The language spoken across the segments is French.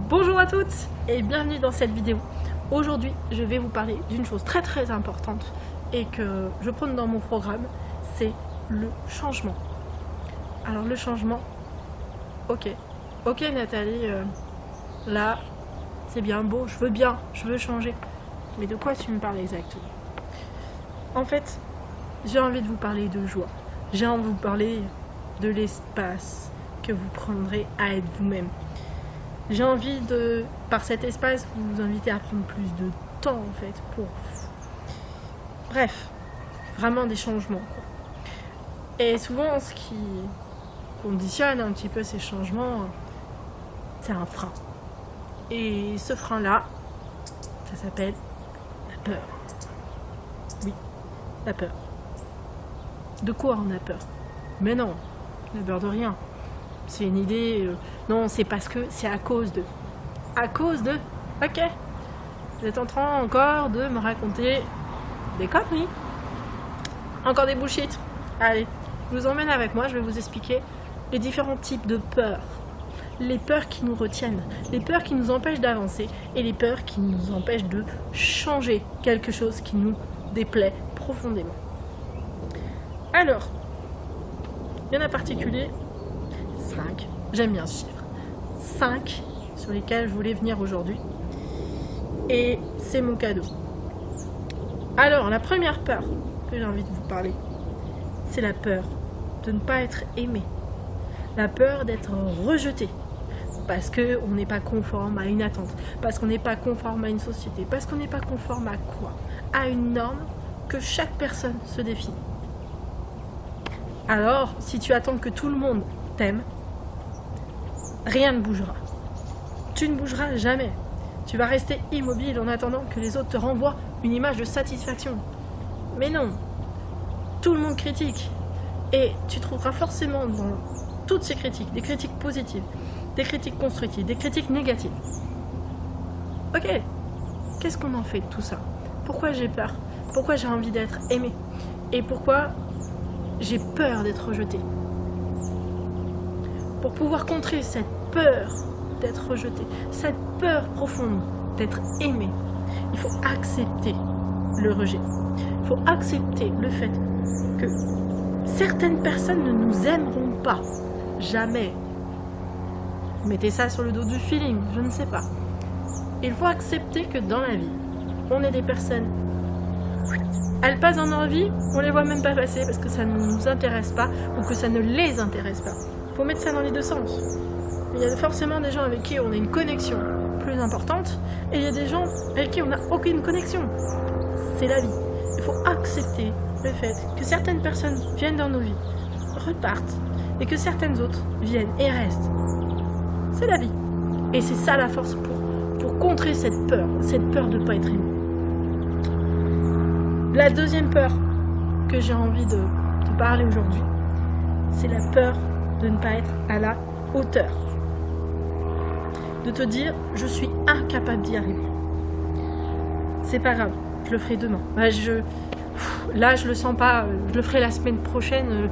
Bonjour à toutes et bienvenue dans cette vidéo. Aujourd'hui, je vais vous parler d'une chose très importante et que je prône dans mon programme, c'est le changement. Alors le changement, ok Nathalie, là c'est bien beau, je veux changer. Mais de quoi tu me parles exactement? En fait, j'ai envie de vous parler de joie. J'ai envie de vous parler de l'espace que vous prendrez à être vous-même. J'ai envie de, par cet espace, vous inviter à prendre plus de temps en fait pour... Bref, vraiment des changements quoi. Et souvent ce qui conditionne un petit peu ces changements, c'est un frein. Et ce frein-là, ça s'appelle la peur. Oui, la peur. De quoi on a peur? Mais non, on a peur de rien. C'est une idée... non, c'est parce que c'est à cause de... À cause de... Ok. Vous êtes en train encore de me raconter des conneries. Encore des bullshit. Allez, je vous emmène avec moi, je vais vous expliquer les différents types de peurs. Les peurs qui nous retiennent, les peurs qui nous empêchent d'avancer et les peurs qui nous empêchent de changer quelque chose qui nous déplaît profondément. Alors, il y en a particulier 5, j'aime bien ce chiffre, 5 sur lesquels je voulais venir aujourd'hui et c'est mon cadeau. Alors la première peur que j'ai envie de vous parler, c'est la peur de ne pas être aimé, la peur d'être rejeté parce qu'on n'est pas conforme à une attente, parce qu'on n'est pas conforme à une société, parce qu'on n'est pas conforme à quoi? À une norme que chaque personne se définit. Alors si tu attends que tout le monde t'aime, rien ne bougera. Tu ne bougeras jamais. Tu vas rester immobile en attendant que les autres te renvoient une image de satisfaction. Mais non, tout le monde critique. Et tu trouveras forcément dans toutes ces critiques, des critiques positives, des critiques constructives, des critiques négatives. Ok, qu'est-ce qu'on en fait de tout ça? Pourquoi j'ai peur? Pourquoi j'ai envie d'être aimé? Et pourquoi j'ai peur d'être rejeté? Pour pouvoir contrer cette peur d'être rejeté, cette peur profonde d'être aimé, il faut accepter le rejet. Il faut accepter le fait que certaines personnes ne nous aimeront pas. Jamais. Mettez ça sur le dos du feeling, je ne sais pas. Il faut accepter que dans la vie, on est des personnes. Elles passent dans notre vie, on les voit même pas passer parce que ça ne nous intéresse pas ou que ça ne les intéresse pas. Il faut mettre ça dans les deux sens. Il y a forcément des gens avec qui on a une connexion plus importante et il y a des gens avec qui on n'a aucune connexion. C'est la vie. Il faut accepter le fait que certaines personnes viennent dans nos vies, repartent et que certaines autres viennent et restent. C'est la vie. Et c'est ça la force pour contrer cette peur de ne pas être aimé. La deuxième peur que j'ai envie de te parler aujourd'hui, c'est la peur de ne pas être à la hauteur. De te dire, je suis incapable d'y arriver. C'est pas grave, je le ferai demain. Là, je le sens pas, je le ferai la semaine prochaine.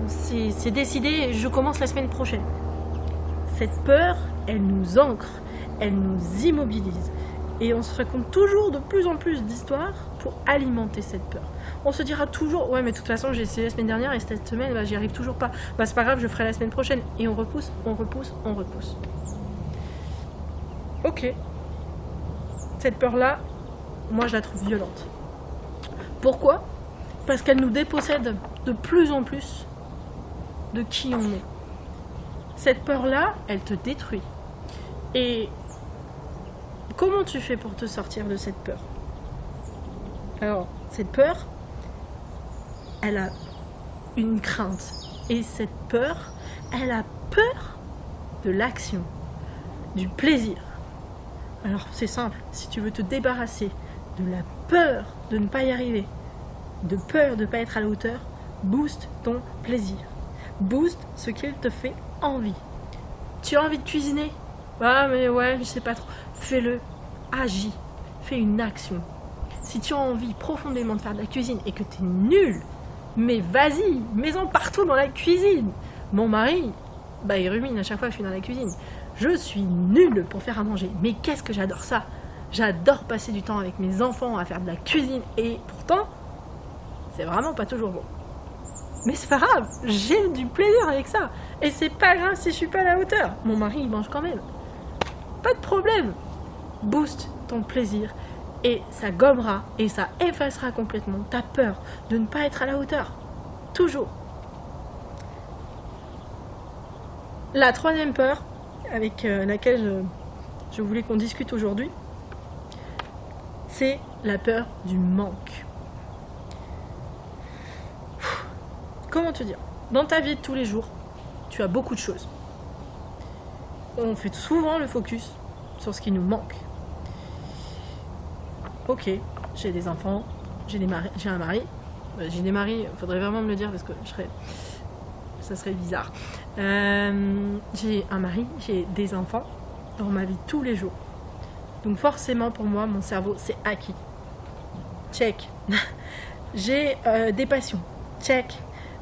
C'est décidé, je commence la semaine prochaine. Cette peur, elle nous ancre, elle nous immobilise. Et on se raconte toujours de plus en plus d'histoires pour alimenter cette peur. On se dira toujours, ouais mais de toute façon j'ai essayé la semaine dernière et cette semaine j'y arrive toujours pas. C'est pas grave, je ferai la semaine prochaine. Et on repousse. Ok. Cette peur-là, moi je la trouve violente. Pourquoi? Parce qu'elle nous dépossède de plus en plus de qui on est. Cette peur-là, elle te détruit. Et comment tu fais pour te sortir de cette peur? Alors, cette peur, elle a une crainte. Et cette peur, elle a peur de l'action, du plaisir. Alors, c'est simple. Si tu veux te débarrasser de la peur de ne pas y arriver, de peur de ne pas être à la hauteur, booste ton plaisir. Booste ce qu'il te fait envie. Tu as envie de cuisiner? Ah, mais ouais, je sais pas trop. Fais-le. Agis, fais une action. Si tu as envie profondément de faire de la cuisine et que tu es nul, mais vas-y, mets-en partout dans la cuisine. Mon mari, il rumine à chaque fois que je suis dans la cuisine. Je suis nulle pour faire à manger. Mais qu'est-ce que j'adore ça! J'adore passer du temps avec mes enfants à faire de la cuisine. Et pourtant, c'est vraiment pas toujours bon. Mais c'est pas grave, j'ai du plaisir avec ça. Et c'est pas grave si je suis pas à la hauteur. Mon mari, il mange quand même. Pas de problème. Booste ton plaisir. Et ça gommera et ça effacera complètement ta peur de ne pas être à la hauteur. Toujours. La troisième peur avec laquelle je voulais qu'on discute aujourd'hui, c'est la peur du manque. Comment te dire? Dans ta vie de tous les jours, tu as beaucoup de choses. On fait souvent le focus sur ce qui nous manque. Ok, j'ai des enfants, j'ai un mari. J'ai des maris, il faudrait vraiment me le dire parce que ça serait bizarre. J'ai un mari, j'ai des enfants dans ma vie de tous les jours. Donc forcément pour moi, mon cerveau, c'est acquis. Check. J'ai des passions. Check.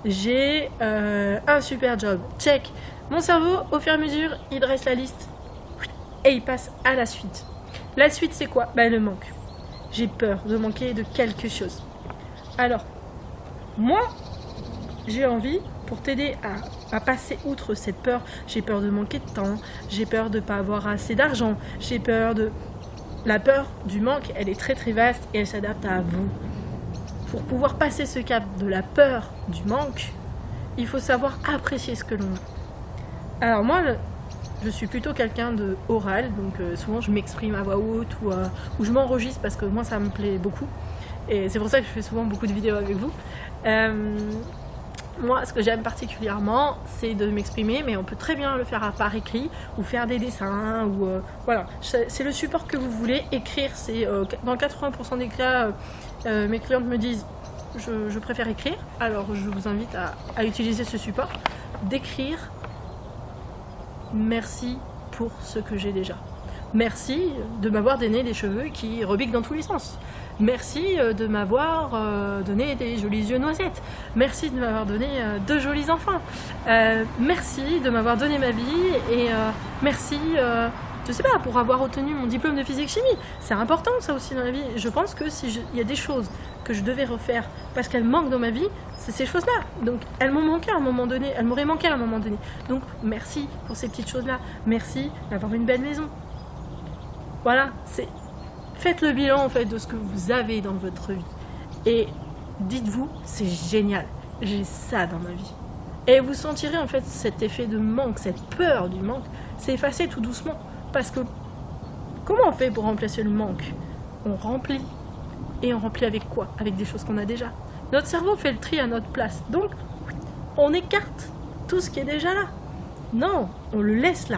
J'ai un super job. Check. Mon cerveau, au fur et à mesure, il dresse la liste et il passe à la suite. La suite, c'est quoi? Le manque. J'ai peur de manquer de quelque chose. Alors, moi, j'ai envie, pour t'aider à passer outre cette peur, j'ai peur de manquer de temps, j'ai peur de ne pas avoir assez d'argent, j'ai peur de... La peur du manque, elle est très très vaste et elle s'adapte à vous. Pour pouvoir passer ce cap de la peur du manque, il faut savoir apprécier ce que l'on a. Alors moi, je suis plutôt quelqu'un de oral, donc souvent je m'exprime à voix haute ou je m'enregistre parce que moi ça me plaît beaucoup. Et c'est pour ça que je fais souvent beaucoup de vidéos avec vous. Moi, ce que j'aime particulièrement, c'est de m'exprimer, mais on peut très bien le faire par écrit ou faire des dessins. Voilà, c'est le support que vous voulez. Écrire, c'est dans 80% des cas, mes clientes me disent je préfère écrire. Alors je vous invite à utiliser ce support, d'écrire. Merci pour ce que j'ai déjà. Merci de m'avoir donné des cheveux qui rebiquent dans tous les sens. Merci de m'avoir donné des jolis yeux noisettes. Merci de m'avoir donné deux jolis enfants. Merci de m'avoir donné ma vie et merci, je sais pas, pour avoir obtenu mon diplôme de physique-chimie. C'est important ça aussi dans la vie. Je pense que il y a des choses que je devais refaire parce qu'elles manquent dans ma vie, c'est ces choses-là. Donc elles m'ont manqué à un moment donné, elles m'auraient manqué à un moment donné. Donc merci pour ces petites choses-là. Merci d'avoir une belle maison. Voilà, faites le bilan en fait de ce que vous avez dans votre vie. Et dites-vous, c'est génial, j'ai ça dans ma vie. Et vous sentirez en fait cet effet de manque, cette peur du manque, s'effacer tout doucement. Parce que comment on fait pour remplacer le manque? On remplit. Et on remplit avec quoi? Avec des choses qu'on a déjà. Notre cerveau fait le tri à notre place. Donc, on écarte tout ce qui est déjà là. Non, on le laisse là.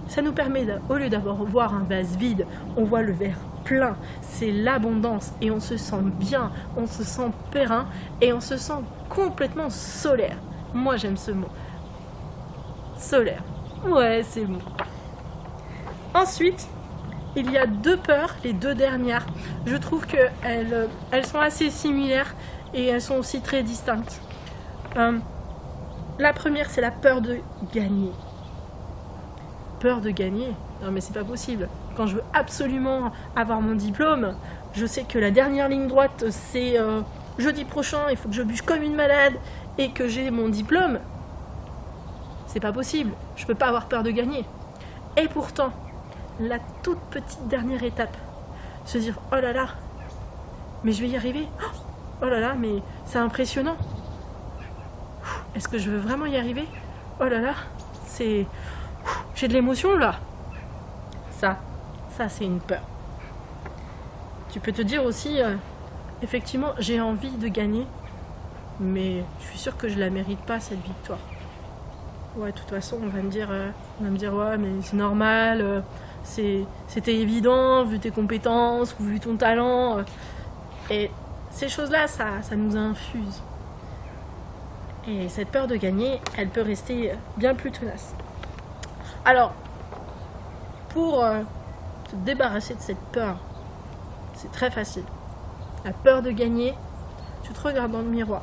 Ça nous permet, au lieu voir un vase vide, on voit le verre plein. C'est l'abondance et on se sent bien, on se sent périn et on se sent complètement solaire. Moi, j'aime ce mot. Solaire. Ouais, c'est bon. Ensuite, il y a deux peurs, les deux dernières. Je trouve qu'elles sont assez similaires et elles sont aussi très distinctes. La première, c'est la peur de gagner. Peur de gagner? Non mais c'est pas possible. Quand je veux absolument avoir mon diplôme, je sais que la dernière ligne droite, c'est jeudi prochain, il faut que je bûche comme une malade et que j'ai mon diplôme. C'est pas possible. Je peux pas avoir peur de gagner. Et pourtant, la toute petite dernière étape, se dire oh là là, mais je vais y arriver, oh là là, mais c'est impressionnant, est-ce que je veux vraiment y arriver, oh là là, j'ai de l'émotion là, ça c'est une peur. Tu peux te dire aussi effectivement j'ai envie de gagner, mais je suis sûre que je la mérite pas cette victoire. Ouais, de toute façon on va me dire ouais mais c'est normal, c'était évident vu tes compétences ou vu ton talent. Et ces choses-là, ça nous infuse. Et cette peur de gagner, elle peut rester bien plus tenace. Alors, pour te débarrasser de cette peur, c'est très facile. La peur de gagner, tu te regardes dans le miroir.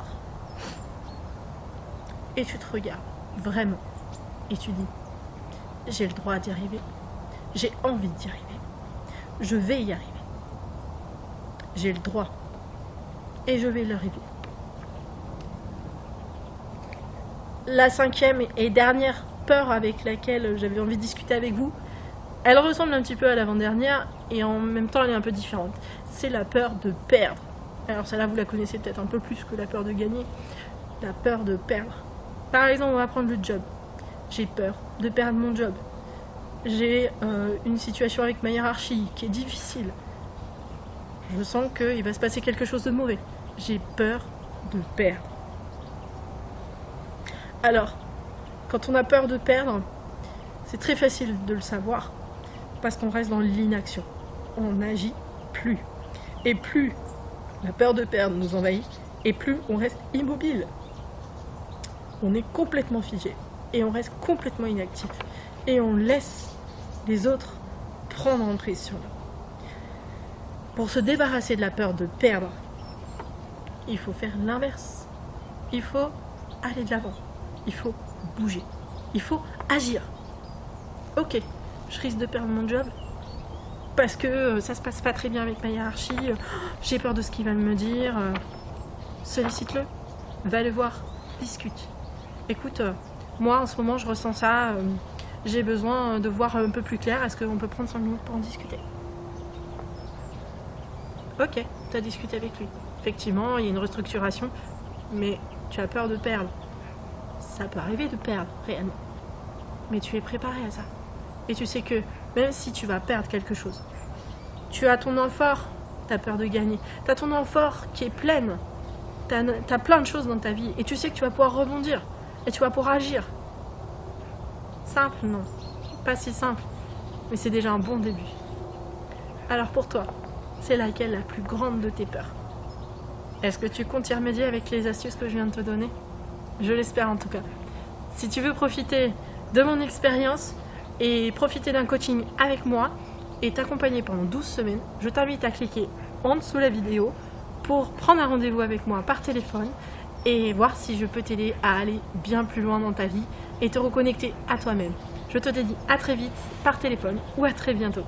Et tu te regardes, vraiment. Et tu dis, j'ai le droit d'y arriver. J'ai envie d'y arriver. Je vais y arriver. J'ai le droit. Et je vais y arriver. La 5e et dernière peur avec laquelle j'avais envie de discuter avec vous, elle ressemble un petit peu à l'avant-dernière et en même temps elle est un peu différente. C'est la peur de perdre. Alors celle-là vous la connaissez peut-être un peu plus que la peur de gagner. La peur de perdre. Par exemple, on va prendre le job. J'ai peur de perdre mon job. J'ai une situation avec ma hiérarchie qui est difficile. Je sens qu'il va se passer quelque chose de mauvais. J'ai peur de perdre. Alors, quand on a peur de perdre, c'est très facile de le savoir parce qu'on reste dans l'inaction. On n'agit plus. Et plus la peur de perdre nous envahit, et plus on reste immobile. On est complètement figé et on reste complètement inactif. Et on laisse les autres prendre emprise sur nous. Pour se débarrasser de la peur de perdre, il faut faire l'inverse. Il faut aller de l'avant. Il faut bouger. Il faut agir. Ok, je risque de perdre mon job parce que ça se passe pas très bien avec ma hiérarchie. J'ai peur de ce qu'il va me dire. Sollicite-le. Va le voir. Discute. Écoute, moi en ce moment je ressens ça. J'ai besoin de voir un peu plus clair. Est-ce qu'on peut prendre 5 minutes pour en discuter? Ok, tu as discuté avec lui. Effectivement, il y a une restructuration, mais tu as peur de perdre. Ça peut arriver de perdre, réellement. Mais tu es préparé à ça. Et tu sais que même si tu vas perdre quelque chose, tu as ton an fort, tu as peur de gagner. Tu as ton an fort qui est pleine. Tu as plein de choses dans ta vie. Et tu sais que tu vas pouvoir rebondir. Et tu vas pouvoir agir. Simple, non. Pas si simple. Mais c'est déjà un bon début. Alors pour toi, c'est laquelle la plus grande de tes peurs? Est-ce que tu comptes y remédier avec les astuces que je viens de te donner? Je l'espère en tout cas. Si tu veux profiter de mon expérience et profiter d'un coaching avec moi et t'accompagner pendant 12 semaines, je t'invite à cliquer en dessous de la vidéo pour prendre un rendez-vous avec moi par téléphone et voir si je peux t'aider à aller bien plus loin dans ta vie et te reconnecter à toi-même. Je te dis à très vite par téléphone ou à très bientôt.